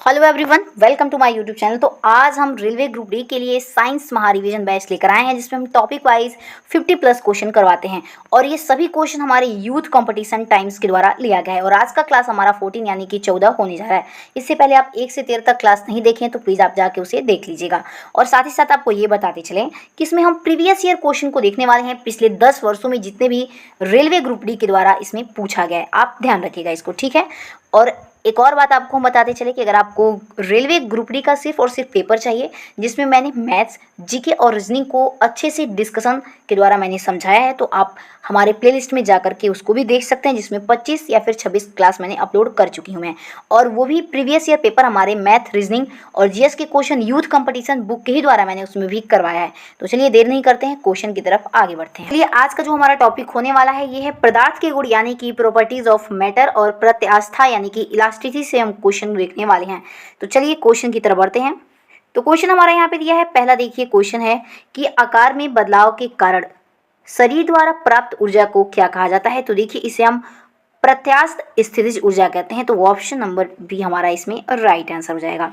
Hello everyone, welcome to my YouTube channel. तो आज हम रेलवे ग्रुप डी के लिए साइंस महारिवीजन बैच लेकर आए हैं, जिसमें हम टॉपिक वाइज 50 प्लस क्वेश्चन करवाते हैं और ये सभी क्वेश्चन हमारे यूथ कंपटीशन टाइम्स के द्वारा लिया गया है। और आज का क्लास हमारा 14 यानी कि 14 होने जा रहा है। इससे पहले आप 1 से 13 तक क्लास नहीं देखें तो प्लीज़ आप जाके उसे देख लीजिएगा। और साथ ही साथ आपको ये बताते चलें कि इसमें हम प्रीवियस ईयर क्वेश्चन को देखने वाले हैं, पिछले 10 वर्षों में जितने भी रेलवे ग्रुप डी के द्वारा इसमें पूछा गया है। आप ध्यान रखिएगा इसको, ठीक है। और एक और बात आपको हम बताते चले कि अगर आपको रेलवे ग्रुप डी का सिर्फ और सिर्फ पेपर चाहिए, जिसमें मैंने मैथ्स, जीके और रीजनिंग को अच्छे से डिस्कशन के द्वारा मैंने समझाया है, तो आप हमारे प्लेलिस्ट में जाकर के उसको भी देख सकते हैं, जिसमें 25 या फिर 26 क्लास मैंने अपलोड कर चुकी हूँ मैं। और वो भी प्रीवियस ईयर पेपर हमारे मैथ, रीजनिंग और जीएस के क्वेश्चन यूथ कंपटीशन बुक के ही द्वारा मैंने उसमें भी करवाया है। तो चलिए देर नहीं करते हैं, क्वेश्चन की तरफ आगे बढ़ते हैं। चलिए आज का जो हमारा टॉपिक होने वाला है ये है पदार्थ के गुण यानी कि प्रॉपर्टीज ऑफ मैटर और प्रत्यास्था यानी कि इलास्टिसिटी से हम क्वेश्चन देखने वाले हैं। तो चलिए क्वेश्चन की तरफ बढ़ते हैं। तो क्वेश्चन हमारा यहाँ पे दिया है, पहला देखिए क्वेश्चन है कि आकार में बदलाव के कारण शरीर द्वारा प्राप्त ऊर्जा को क्या कहा जाता है। तो देखिए इसे हम प्रत्यास्थ स्थितिज ऊर्जा कहते हैं। तो ऑप्शन नंबर बी हमारा इसमें राइट आंसर हो जाएगा।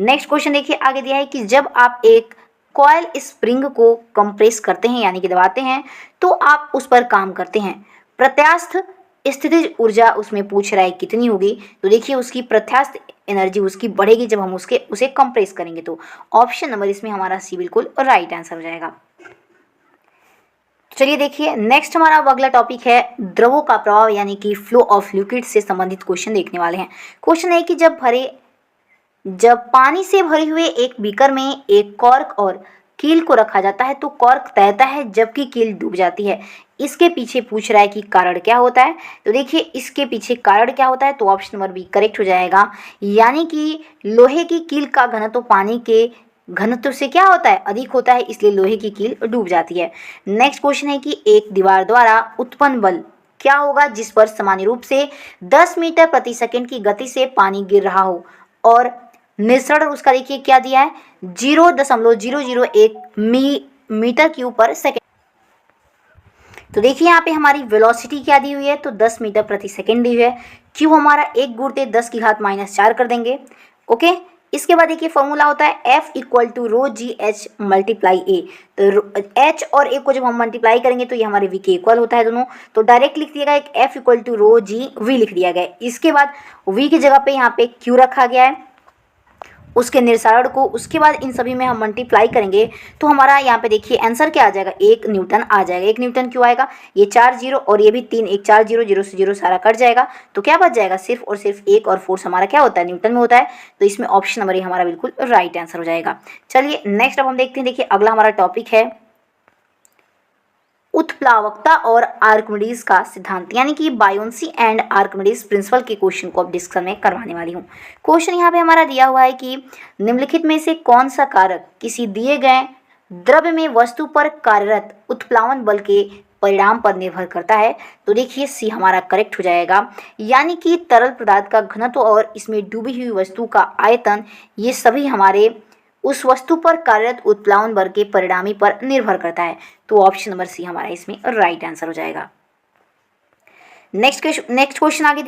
नेक्स्ट क्वेश्चन देखिए आगे दिया है कि जब आप एक कॉइल स्प्रिंग को कंप्रेस करते हैं यानी कि दबाते हैं तो आप उस पर काम करते हैं, प्रत्यास्थ स्थितिज ऊर्जा उसमें पूछ रहा है कितनी होगी। तो देखिए उसकी प्रत्यास्थ एनर्जी उसकी बढ़ेगी जब हम उसे कंप्रेस करेंगे। तो ऑप्शन नंबर इसमें हमारा सी बिल्कुल राइट आंसर हो जाएगा। चलिए देखिए नेक्स्ट हमारा अगला टॉपिक है द्रवों का प्रवाह यानी कि फ्लो ऑफ लिक्विड से संबंधित क्वेश्चन देखने वाले हैं। क्वेश्चन है कि जब पानी से भरे हुए एक बीकर में एक कॉर्क और कील को रखा जाता है तो कॉर्क तैरता है जबकि कील डूब जाती है। इसके पीछे पूछ रहा है कि कारण क्या होता है। तो देखिए इसके पीछे कारण क्या होता है, तो ऑप्शन नंबर बी करेक्ट हो जाएगा। यानी कि लोहे की कील का घनत्व पानी के घनत्व से क्या होता है, अधिक होता है, इसलिए लोहे की कील डूब जाती है। नेक्स्ट क्वेश्चन है कि एक दीवार द्वारा उत्पन्न बल क्या होगा जिस पर सामान्य रूप से 10 मीटर प्रति सेकंड की गति से पानी गिर रहा हो और निस्सरण उसका देखिए क्या दिया है 0.001 मीटर क्यूब पर सेकंड। तो देखिए यहाँ पे हमारी वेलोसिटी क्या दी हुई है, तो 10 मीटर प्रति सेकंड दी हुई है। क्यू हमारा 1 गुणित 10 की घात -4 कर देंगे। ओके, इसके बाद देखिए फॉर्मूला होता है F = रो जी एच मल्टीप्लाई ए। तो H और A को जब हम मल्टीप्लाई करेंगे तो ये हमारे V के इक्वल होता है दोनों। तो डायरेक्ट लिख दिया गया एक F = रो जी V लिख दिया गया है। इसके बाद V की जगह पे यहाँ पे Q रखा गया है, उसके निरसारण को, उसके बाद इन सभी में हम मल्टीप्लाई करेंगे तो हमारा यहाँ पे देखिए आंसर क्या आ जाएगा, 1 न्यूटन आ जाएगा। 1 न्यूटन क्यों आएगा, ये 4 जीरो और ये भी 3, 1 4 जीरो, जीरो से जीरो सारा कट जाएगा। तो क्या बच जाएगा, सिर्फ और सिर्फ 1 और फोर्स हमारा क्या होता है, न्यूटन में होता है। तो इसमें ऑप्शन नंबर ये हमारा बिल्कुल राइट आंसर हो जाएगा। चलिए नेक्स्ट अब हम देखते हैं। देखिए अगला हमारा टॉपिक है उत्प्लावकता और आर्किमिडीज का सिद्धांत यानी कि बायोन्सी एंड आर्किमिडीज प्रिंसिपल के क्वेश्चन को अब डिस्कशन में करवाने वाली हूँ। क्वेश्चन यहाँ पे हमारा दिया हुआ है कि निम्नलिखित में से कौन सा कारक किसी दिए गए द्रव्य में वस्तु पर कार्यरत उत्प्लावन बल के परिणाम पर निर्भर करता है। तो देखिए सी हमारा करेक्ट हो जाएगा। यानी कि तरल पदार्थ का घनत्व और इसमें डूबी हुई वस्तु का आयतन, ये सभी हमारे उस वस्तु पर कार्यरत उत्प्लावन बल के परिणामी पर निर्भर करता है। तो ऑप्शन नंबर सी हमारा इसमें राइट आंसर हो जाएगा। नेक्स्ट क्वेश्चन आगे,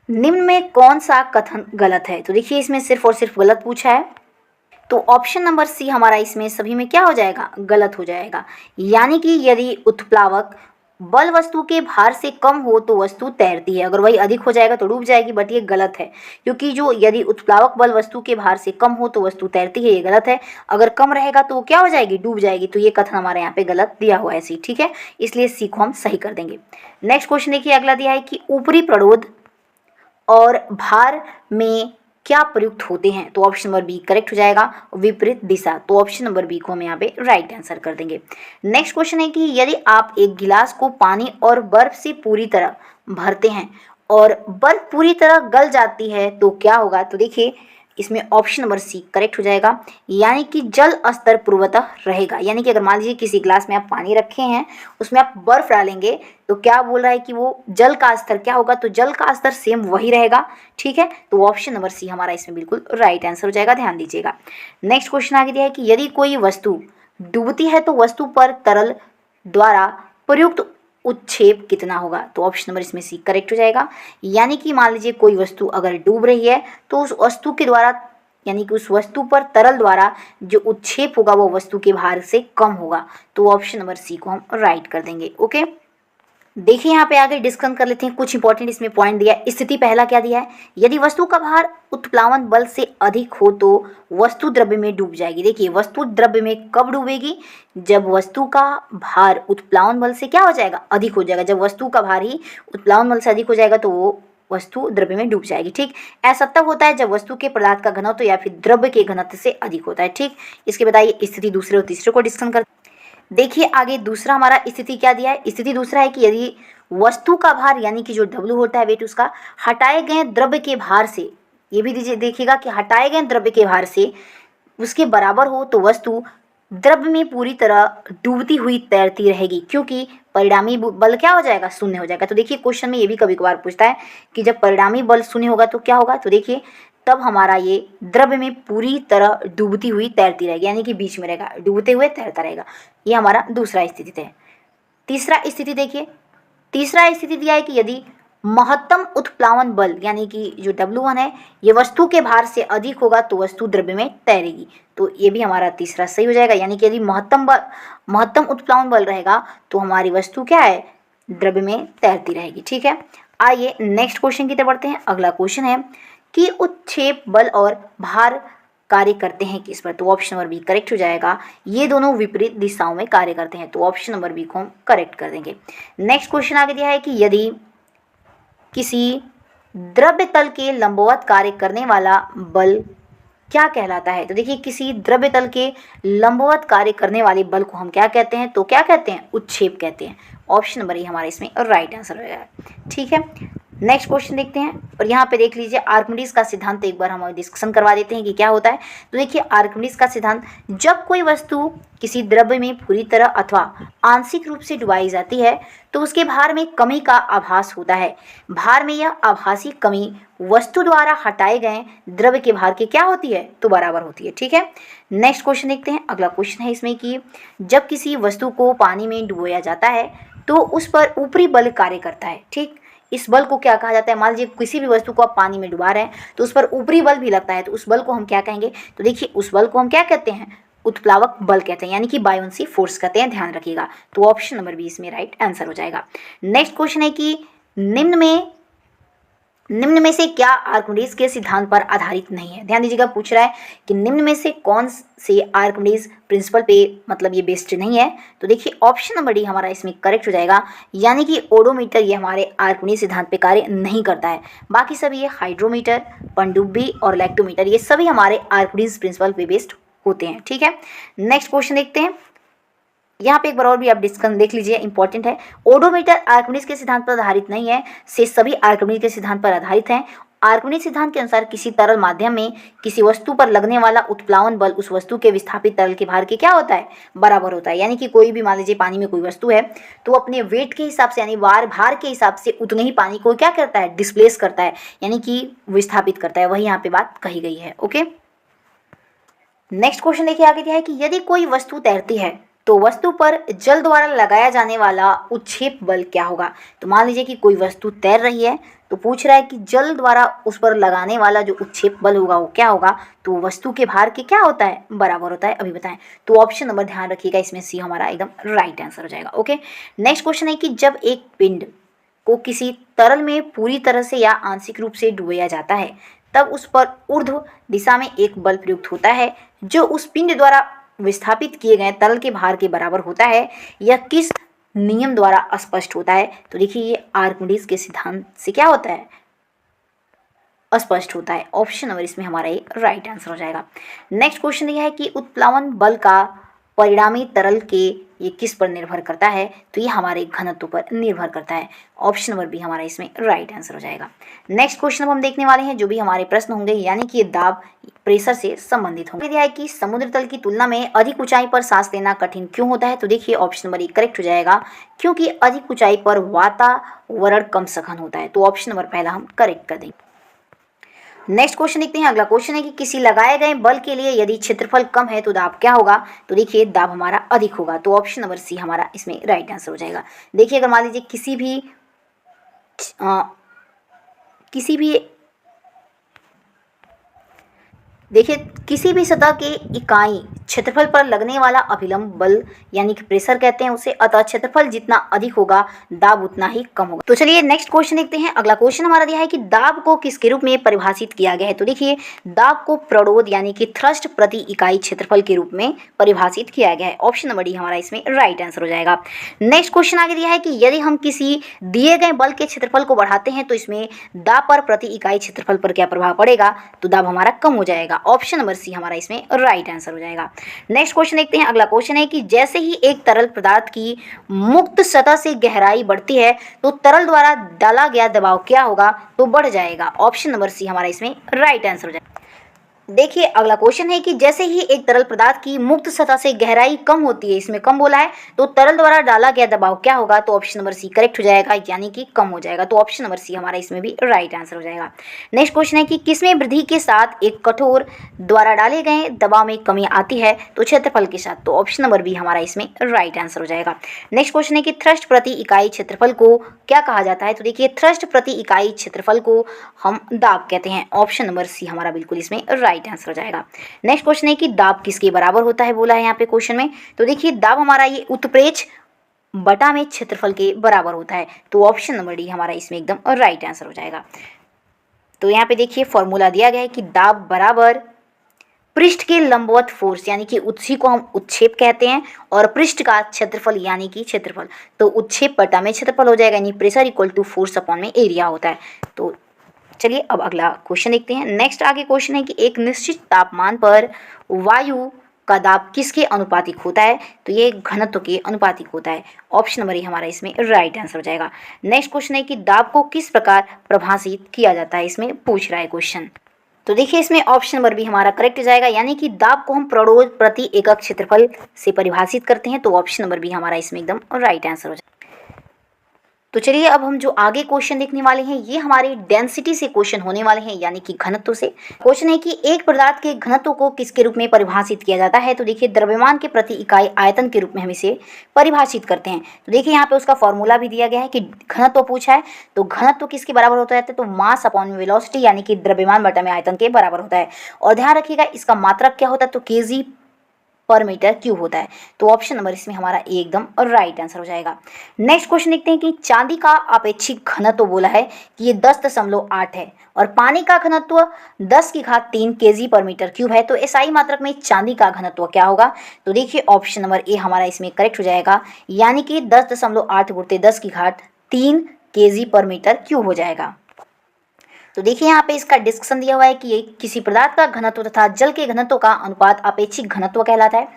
निम्न में कौन सा कथन गलत है। तो देखिए इसमें सिर्फ और सिर्फ गलत पूछा है, तो ऑप्शन नंबर सी हमारा इसमें सभी में क्या हो जाएगा, गलत हो जाएगा। यानी कि यदि उत्प्लावक बल वस्तु के भार से कम हो तो वस्तु तैरती है, अगर वही अधिक हो जाएगा तो डूब जाएगी। बट ये गलत है, क्योंकि जो यदि उत्प्लावक बल वस्तु के भार से कम हो तो वस्तु तैरती है, ये गलत है। अगर कम रहेगा तो वो क्या हो जाएगी, डूब जाएगी। तो ये कथन हमारे यहाँ पे गलत दिया हुआ है सी, ठीक है। इसलिए सी को हम सही कर देंगे। नेक्स्ट क्वेश्चन देखिए अगला दिया है कि ऊपरी प्रणोद और भार में क्या प्रयुक्त होते हैं। तो ऑप्शन नंबर बी करेक्ट हो जाएगा, विपरीत दिशा। तो ऑप्शन नंबर बी को हम यहाँ पे राइट आंसर कर देंगे। नेक्स्ट क्वेश्चन है कि यदि आप एक गिलास को पानी और बर्फ से पूरी तरह भरते हैं और बर्फ पूरी तरह गल जाती है तो क्या होगा। तो देखिए इसमें ऑप्शन नंबर सी करेक्ट हो जाएगा। यानी कि जल स्तर पूर्वतः रहेगा। यानी कि अगर मान लीजिए किसी ग्लास में आप पानी रखे हैं, उसमें आप बर्फ डालेंगे तो क्या बोल रहा है कि वो जल का स्तर क्या होगा, तो जल का स्तर सेम वही रहेगा, ठीक है। तो ऑप्शन नंबर सी हमारा इसमें बिल्कुल राइट आंसर हो जाएगा, ध्यान दीजिएगा। नेक्स्ट क्वेश्चन आगे दिया है कि यदि कोई वस्तु डूबती है तो वस्तु पर तरल द्वारा प्रयुक्त उत्क्षेप कितना होगा? तो ऑप्शन नंबर इसमें सी करेक्ट हो जाएगा। यानी कि मान लीजिए कोई वस्तु अगर डूब रही है तो उस वस्तु के द्वारा यानी कि उस वस्तु पर तरल द्वारा जो उत्क्षेप होगा वो वस्तु के भार से कम होगा। तो ऑप्शन नंबर सी को हम राइट कर देंगे। ओके, देखिए यहाँ पे आगे डिस्कस कर लेते हैं कुछ इंपॉर्टेंट इसमें पॉइंट दिया है। स्थिति पहला क्या दिया है, यदि वस्तु का भार उत्प्लावन बल से अधिक हो तो वस्तु द्रव्य में डूब जाएगी। देखिए वस्तु द्रव्य में कब डूबेगी, जब वस्तु का भार उत्प्लावन बल से क्या हो जाएगा, अधिक हो जाएगा। जब वस्तु का भार ही उत्प्लावन बल से अधिक हो जाएगा तो वो वस्तु द्रव्य में डूब जाएगी। ठीक, ऐसा तब होता है जब वस्तु के पदार्थ का घनत्व या फिर द्रव्य के घनत्व से अधिक होता है। ठीक, इसके बताइए स्थिति दूसरे और तीसरे को डिस्कस कर। देखिए आगे दूसरा हमारा स्थिति क्या दिया है, स्थिति दूसरा है कि यदि वस्तु का भार यानी कि जो W होता है वेट उसका हटाए गए द्रव्य के भार से, ये भी दीजिए देखिएगा कि हटाए गए द्रव्य के भार से उसके बराबर हो तो वस्तु द्रव्य में पूरी तरह डूबती हुई तैरती रहेगी, क्योंकि परिणामी बल क्या हो जाएगा, शून्य हो जाएगा। तो देखिए क्वेश्चन में ये भी कभी कभार पूछता है कि जब परिणामी बल शून्य होगा तो क्या होगा, तो देखिए तब हमारा ये द्रव्य में पूरी तरह डूबती हुई तैरती रहेगी, यानी कि बीच में रहेगा, डूबते हुए तैरता रहेगा। ये हमारा दूसरा स्थिति है। तीसरा स्थिति देखिए, तीसरा स्थिति दिया है कि यदि महत्तम उत्प्लावन बल यानी कि जो W1 है ये वस्तु के भार से अधिक होगा तो वस्तु द्रव्य में तैरेगी। तो ये भी हमारा तीसरा सही हो जाएगा, यानी कि यदि महत्तम उत्प्लावन बल रहेगा तो हमारी वस्तु क्या है, द्रव्य में तैरती रहेगी। ठीक है, आइए नेक्स्ट क्वेश्चन की तरफ बढ़ते हैं। अगला क्वेश्चन है कि उत्क्षेप बल और भार कार्य करते हैं किस पर, तो ऑप्शन नंबर बी करेक्ट हो जाएगा। ये दोनों विपरीत दिशाओं में कार्य करते हैं, तो ऑप्शन नंबर बी को हम करेक्ट कर देंगे। नेक्स्ट क्वेश्चन आगे दिया है कि यदि किसी द्रव्य तल के लंबवत कार्य करने वाला बल क्या कहलाता है, तो देखिए किसी द्रव्य तल के लंबवत कार्य करने वाले बल को हम क्या कहते हैं, तो क्या कहते हैं, उत्क्षेप कहते हैं। ऑप्शन नंबर ए हमारा इसमें राइट आंसर हो जाएगा। ठीक है, नेक्स्ट क्वेश्चन देखते हैं। और यहाँ पे देख लीजिए आर्किमिडीज का सिद्धांत एक बार हम डिस्कशन करवा देते हैं कि क्या होता है। तो देखिए आर्किमिडीज का सिद्धांत, जब कोई वस्तु किसी द्रव्य में पूरी तरह अथवा आंशिक रूप से डुबाई जाती है तो उसके भार में कमी का आभास होता है। भार में यह आभासी कमी वस्तु द्वारा हटाए गए द्रव्य के भार की क्या होती है, तो बराबर होती है। ठीक है, नेक्स्ट क्वेश्चन देखते हैं। अगला क्वेश्चन है इसमें कि जब किसी वस्तु को पानी में डुबोया जाता है तो उस पर ऊपरी बल कार्य करता है। ठीक, इस बल को क्या कहा जाता है, मान लीजिए किसी भी वस्तु को आप पानी में डुबा रहे हैं तो उस पर ऊपरी बल भी लगता है, तो उस बल को हम क्या कहेंगे, तो देखिए उस बल को हम क्या कहते हैं, उत्प्लावक बल कहते हैं, यानी कि बायोंसी फोर्स कहते हैं, ध्यान रखिएगा। तो ऑप्शन नंबर बी इसमें राइट आंसर हो जाएगा। नेक्स्ट क्वेश्चन है कि निम्न में से क्या आर्किमिडीज के सिद्धांत पर आधारित नहीं है। ध्यान दीजिएगा, पूछ रहा है कि निम्न में से कौन से आर्किमिडीज प्रिंसिपल पे मतलब ये बेस्ड नहीं है। तो देखिए ऑप्शन नंबर डी हमारा इसमें करेक्ट हो जाएगा, यानी कि ओडोमीटर ये हमारे आर्किमिडीज सिद्धांत पे कार्य नहीं करता है। बाकी सभी ये हाइड्रोमीटर, पनडुब्बी और लैक्टोमीटर ये सभी हमारे आर्किमिडीज प्रिंसिपल पे बेस्ड होते हैं। ठीक है, नेक्स्ट क्वेश्चन देखते हैं। यहाँ पे एक बार और भी आप डिस्कशन देख लीजिए, इंपॉर्टेंट है। ओडोमीटर आर्किमिडीज के सिद्धांत पर आधारित नहीं है, से सभी आर्किमिडीज के सिद्धांत पर आधारित हैं। आर्किमिडीज सिद्धांत के अनुसार किसी तरल माध्यम में किसी वस्तु पर लगने वाला उत्प्लावन बल उस वस्तु के विस्थापित तरल के भार के क्या होता है, बराबर होता है। यानी कि कोई भी मान लीजिए पानी में कोई वस्तु है तो अपने वेट के हिसाब से यानी भार के हिसाब से उतने ही पानी को क्या करता है, डिस्प्लेस करता है, यानी कि विस्थापित करता है। वही यहाँ पे बात कही गई है। ओके, नेक्स्ट क्वेश्चन देखिए आगे क्या है कि यदि कोई वस्तु तैरती है तो वस्तु पर जल द्वारा लगाया जाने वाला उत्क्षेप बल क्या होगा। तो मान लीजिए कि कोई वस्तु तैर रही है तो पूछ रहा है कि जल द्वारा उस पर लगाने वाला जो उत्क्षेप बल होगा वो क्या होगा, तो वस्तु के भार के क्या होता है, बराबर होता है। अभी बताएं, तो ऑप्शन नंबर ध्यान रखिएगा, इसमें सी हमारा एकदम राइट आंसर हो जाएगा। ओके, नेक्स्ट क्वेश्चन है कि जब एक पिंड को किसी तरल में पूरी तरह से या आंशिक रूप से डुबोया जाता है तब उस पर ऊर्ध्व दिशा में एक बल प्रयुक्त होता है जो उस पिंड द्वारा विस्थापित किए गए तरल के भार के बराबर होता है। यह किस नियम द्वारा स्पष्ट होता है, तो देखिए ये आर्किमिडीज के सिद्धांत से क्या होता है, स्पष्ट होता है। ऑप्शन नंबर इसमें हमारा ये राइट आंसर हो जाएगा। नेक्स्ट क्वेश्चन यह है कि उत्प्लावन बल का परिणामी तरल के ये किस पर निर्भर करता है, तो ये हमारे घनत्व पर निर्भर करता है। ऑप्शन नंबर बी हमारा इसमें राइट आंसर हो जाएगा। नेक्स्ट क्वेश्चन अब हम देखने वाले हैं जो भी हमारे प्रश्न होंगे, यानी कि ये दाब प्रेशर से संबंधित होंगे। यह है कि समुद्र तल की तुलना में अधिक ऊंचाई पर सांस लेना कठिन क्यों होता है, तो देखिए ऑप्शन नंबर ए करेक्ट हो जाएगा, क्योंकि अधिक ऊंचाई पर वातावरण कम सघन होता है। तो ऑप्शन नंबर पहला हम करेक्ट कर देंगे। नेक्स्ट क्वेश्चन देखते हैं। अगला क्वेश्चन है कि किसी लगाए गए बल के लिए यदि क्षेत्रफल कम है तो दाब क्या होगा? तो देखिए दाब हमारा अधिक होगा, तो ऑप्शन नंबर सी हमारा इसमें राइट आंसर हो जाएगा। देखिए अगर मान लीजिए किसी भी देखिए किसी भी सतह के इकाई क्षेत्रफल पर लगने वाला अभिलंब बल यानी कि प्रेशर कहते हैं उसे, अतः क्षेत्रफल जितना अधिक होगा दाब उतना ही कम होगा। तो चलिए नेक्स्ट क्वेश्चन देखते हैं। अगला क्वेश्चन हमारा दिया है कि दाब को किसके रूप में परिभाषित किया गया है? तो देखिए दाब को प्रणोद यानी कि थ्रस्ट प्रति इकाई क्षेत्रफल के रूप में परिभाषित किया गया है। ऑप्शन नंबर डी हमारा इसमें राइट आंसर हो जाएगा। नेक्स्ट क्वेश्चन आगे दिया है कि यदि हम किसी दिए गए बल के क्षेत्रफल को बढ़ाते हैं तो इसमें दाब पर प्रति इकाई क्षेत्रफल पर क्या प्रभाव पड़ेगा? तो दाब हमारा कम हो जाएगा। ऑप्शन नंबर सी हमारा इसमें राइट आंसर हो जाएगा। नेक्स्ट क्वेश्चन देखते हैं। अगला क्वेश्चन है कि जैसे ही एक तरल पदार्थ की मुक्त सतह से गहराई बढ़ती है तो तरल द्वारा डाला गया दबाव क्या होगा? तो बढ़ जाएगा। ऑप्शन नंबर सी हमारा इसमें राइट आंसर हो जाएगा। देखिए अगला क्वेश्चन है कि जैसे ही एक तरल पदार्थ की मुक्त सतह से गहराई कम होती है, इसमें कम बोला है, तो तरल द्वारा डाला गया दबाव क्या होगा? तो ऑप्शन नंबर सी करेक्ट हो जाएगा, यानी कि कम हो जाएगा। तो ऑप्शन नंबर सी हमारा इसमें भी राइट आंसर हो जाएगा। नेक्स्ट क्वेश्चन है कि किसमें वृद्धि के साथ एक कठोर द्वारा डाले गए दबाव में कमी आती है? तो क्षेत्रफल के साथ। तो ऑप्शन नंबर बी हमारा इसमें राइट आंसर हो जाएगा। नेक्स्ट क्वेश्चन है कि थ्रस्ट प्रति इकाई क्षेत्रफल को क्या कहा जाता है? तो देखिए थ्रस्ट प्रति इकाई क्षेत्रफल को हम दाब कहते हैं। ऑप्शन नंबर सी हमारा बिल्कुल इसमें राइट आंसर हो जाएगा। नेक्स्ट क्वेश्चन है कि दाब किसके बराबर होता है बोला है यहाँ पे क्वेश्चन में। तो देखिए दाब हमारा ये उत्प्रेक्ष बटा में क्षेत्रफल के बराबर होता है। तो ऑप्शन नंबर डी हमारा इसमें एकदम राइट आंसर हो जाएगा। तो यहाँ पे देखिए फॉर्मूला दिया गया है कि दाब बराबर पृष्ठ के लंबवत फोर्स यानी कि उसी को हम उत्क्षेप कहते हैं, और पृष्ठ का क्षेत्रफल यानी कि क्षेत्रफल, तो उत्क्षेप बटा में क्षेत्रफल हो जाएगा, यानी pressure equal to force upon में एरिया होता है। तो चलिए अब अगला क्वेश्चन देखते हैं। नेक्स्ट आगे क्वेश्चन है कि एक निश्चित तापमान पर वायु का दाब किसके अनुपातिक होता है? तो ये घनत्व के अनुपातिक होता है। ऑप्शन नंबर ए हमारा इसमें राइट आंसर हो जाएगा। नेक्स्ट क्वेश्चन है कि दाब को किस प्रकार परिभाषित किया जाता है, इसमें पूछ रहा है क्वेश्चन। तो देखिए इसमें ऑप्शन नंबर बी हमारा करेक्ट हो जाएगा, यानी कि दाब को हम प्रणोद प्रति एकक क्षेत्रफल से परिभाषित करते हैं। तो ऑप्शन नंबर बी हमारा इसमें एकदम राइट आंसर हो जाएगा। तो चलिए अब हम जो आगे क्वेश्चन देखने वाले हैं ये हमारे डेंसिटी से क्वेश्चन होने वाले हैं, यानी कि घनत्व से। क्वेश्चन है कि एक पदार्थ के घनत्व को किसके रूप में परिभाषित किया जाता है? तो देखिए द्रव्यमान के प्रति इकाई आयतन के रूप में हम इसे परिभाषित करते हैं। तो देखिए यहाँ पे उसका फॉर्मूला भी दिया गया है कि घनत्व पूछा है, तो घनत्व किसके बराबर होता है? तो मास अपॉन वेलोसिटी यानी कि द्रव्यमान बटा में आयतन के बराबर होता है। और ध्यान रखिएगा इसका मात्रक क्या होता है? तो केजी पर मीटर क्यूब होता है। तो ऑप्शन नंबर इसमें हमारा एकदम राइट आंसर हो जाएगा। नेक्स्ट क्वेश्चन देखते हैं कि चांदी का आपेक्षिक घनत्व बोला है कि ये 10.8 है, और पानी का घनत्व 10⁻³ केजी पर मीटर क्यूब है। तो एसआई मात्रक में चांदी का घनत्व क्या होगा? तो देखिए ऑप्शन नंबर ए हमारा इसमें करेक्ट हो जाएगा, यानी कि 10.8 × 10⁻³ केजी पर मीटर क्यूब हो जाएगा। तो देखिए यहाँ पे इसका डिस्कशन दिया हुआ है कि ये किसी पदार्थ का घनत्व तथा जल के घनत्व का अनुपात आपेक्षिक घनत्व कहलाता है।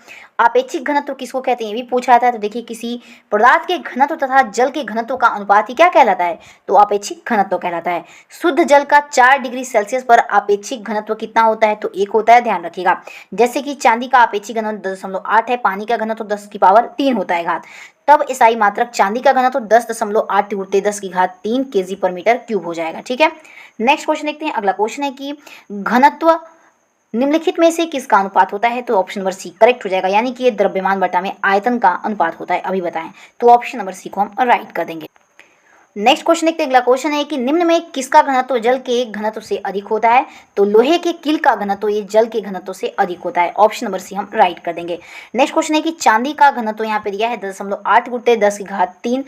आपेक्षिक घनत्व किसको कहते हैं ये भी पूछा जाता है। तो देखिए किसी पदार्थ के घनत्व तथा जल के घनत्व का अनुपात ही क्या कहलाता है? तो आपेक्षिक घनत्व कहलाता है। शुद्ध जल का 4 डिग्री सेल्सियस पर आपेक्षिक घनत्व कितना होता है? तो 1 होता है, ध्यान रखिएगा। जैसे कि चांदी का आपेक्षिक घनत्व 10.8 है, पानी का घनत्व 10⁻³ होता है घात, तब एसआई मात्रक चांदी का घनत्व 10.8 × 10⁻³ केजी पर मीटर क्यूब हो जाएगा। ठीक है, नेक्स्ट क्वेश्चन देखते हैं। अगला क्वेश्चन है कि घनत्व निम्नलिखित में से किसका अनुपात होता है? तो ऑप्शन नंबर सी करेक्ट हो जाएगा, यानी कि ये द्रव्यमान बटा में आयतन का अनुपात होता है। अभी बताएं, तो ऑप्शन नंबर सी को हम राइट कर देंगे। नेक्स्ट क्वेश्चन देखते हैं। अगला क्वेश्चन है कि निम्न में किसका घनत्व जल के घनत्व से अधिक होता है? तो लोहे के किल का घनत्व ये जल के घनत्व से अधिक होता है। ऑप्शन नंबर सी हम राइट कर देंगे। नेक्स्ट क्वेश्चन है कि चांदी का घनत्व यहाँ पे दिया है 10.8 × 10⁻³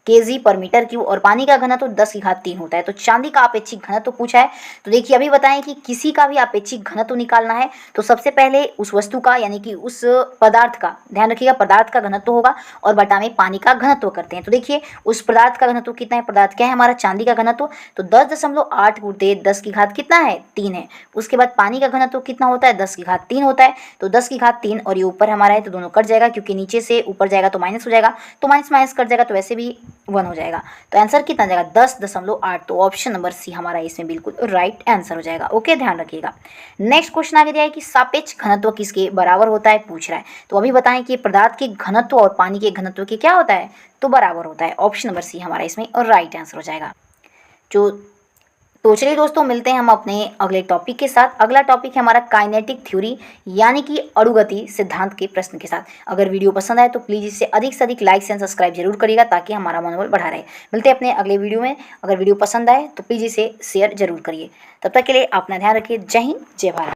केजी पर मीटर क्यूब, और पानी का घनत्व 10⁻³ होता है। तो चांदी का आपेक्षिक घनत्व पूछा है। तो देखिए अभी बताएं कि किसी का भी आपेक्षिक घनत्व निकालना है तो सबसे पहले उस वस्तु का यानी कि उस पदार्थ का, ध्यान रखिएगा पदार्थ का घनत्व होगा और बटा में पानी का घनत्व करते हैं। तो देखिए उस पदार्थ का घनत्व कितना है? पदार्थ क्या है हमारा? चांदी का घनत्व, तो 10.8 × 10⁻³ कितना है? 3 है। उसके बाद पानी का घनत्व कितना होता है? 10⁻³ होता है। तो 10⁻³ और ये ऊपर हमारा है तो दोनों कट जाएगा, क्योंकि नीचे से ऊपर जाएगा तो माइनस हो जाएगा, तो माइनस माइनस कट जाएगा, तो वैसे भी 1 हो जाएगा। तो आंसर कितना जाएगा? 10.8। तो ऑप्शन नंबर सी हमारा इसमें बिल्कुल राइट आंसर हो जाएगा। ओके, ध्यान रखिएगा। नेक्स्ट क्वेश्चन आगे दिया है कि सापेक्ष घनत्व किसके बराबर होता है पूछ रहा है। तो अभी बताएं कि पदार्थ के घनत्व और पानी के घनत्व के क्या होता है? तो बराबर होता है। ऑप्शन नंबर सी हमारा इसमें और राइट आंसर हो जाएगा। जो तो चलिए दोस्तों, मिलते हैं हम अपने अगले टॉपिक के साथ। अगला टॉपिक है हमारा काइनेटिक थ्योरी यानी कि अणुगति सिद्धांत के प्रश्न के साथ। अगर वीडियो पसंद आए तो प्लीज़ इसे अधिक से अधिक लाइक एंड सब्सक्राइब जरूर करिएगा ताकि हमारा मनोबल बढ़ा रहे। मिलते हैं अपने अगले वीडियो में। अगर वीडियो पसंद आए तो प्लीज़ इसे शेयर जरूर करिए। तब तक के लिए अपना ध्यान रखिए। जय हिंद, जय भारत।